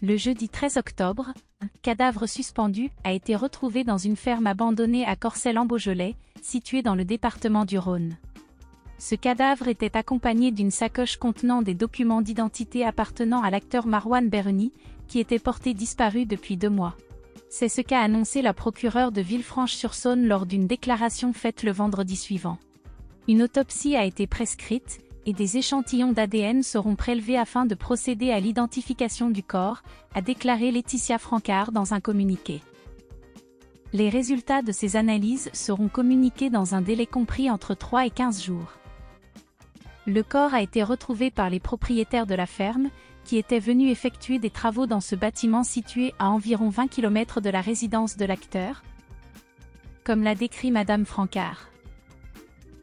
Le jeudi 13 octobre, un cadavre suspendu a été retrouvé dans une ferme abandonnée à Corcelles-en-Beaujolais, située dans le département du Rhône. Ce cadavre était accompagné d'une sacoche contenant des documents d'identité appartenant à l'acteur Marouane Berreni, qui était porté disparu depuis 2 mois. C'est ce qu'a annoncé la procureure de Villefranche-sur-Saône lors d'une déclaration faite le vendredi suivant. Une autopsie a été prescrite, et des échantillons d'ADN seront prélevés afin de procéder à l'identification du corps, a déclaré Laetitia Francard dans un communiqué. Les résultats de ces analyses seront communiqués dans un délai compris entre 3 et 15 jours. Le corps a été retrouvé par les propriétaires de la ferme, qui étaient venus effectuer des travaux dans ce bâtiment situé à environ 20 km de la résidence de l'acteur, comme l'a décrit Madame Francard.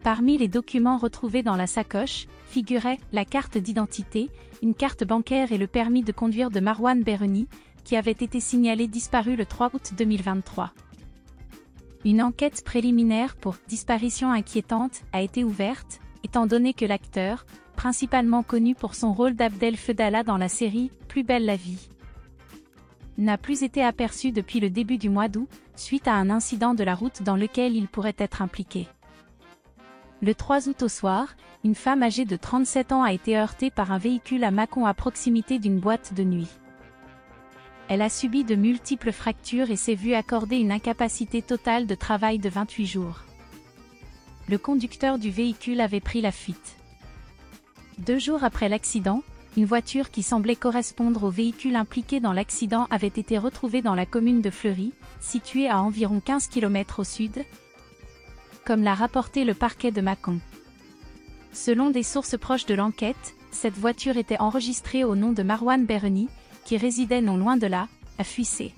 Parmi les documents retrouvés dans la sacoche, figuraient la carte d'identité, une carte bancaire et le permis de conduire de Marouane Berreni, qui avait été signalé disparu le 3 août 2023. Une enquête préliminaire pour disparition inquiétante a été ouverte, étant donné que l'acteur, principalement connu pour son rôle d'Abdel Fedallah dans la série « Plus belle la vie », n'a plus été aperçu depuis le début du mois d'août, suite à un incident de la route dans lequel il pourrait être impliqué. Le 3 août au soir, une femme âgée de 37 ans a été heurtée par un véhicule à Mâcon à proximité d'une boîte de nuit. Elle a subi de multiples fractures et s'est vue accorder une incapacité totale de travail de 28 jours. Le conducteur du véhicule avait pris la fuite. 2 jours après l'accident, une voiture qui semblait correspondre au véhicule impliqué dans l'accident avait été retrouvée dans la commune de Fleury, située à environ 15 km au sud, comme l'a rapporté le parquet de Mâcon. Selon des sources proches de l'enquête, cette voiture était enregistrée au nom de Marouane Berreni, qui résidait non loin de là, à Fuissé.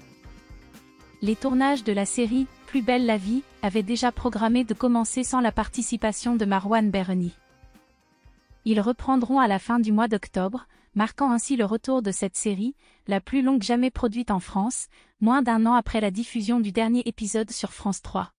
Les tournages de la série « Plus belle la vie » avaient déjà programmé de commencer sans la participation de Marouane Berreni. Ils reprendront à la fin du mois d'octobre, marquant ainsi le retour de cette série, la plus longue jamais produite en France, moins d'1 an après la diffusion du dernier épisode sur France 3.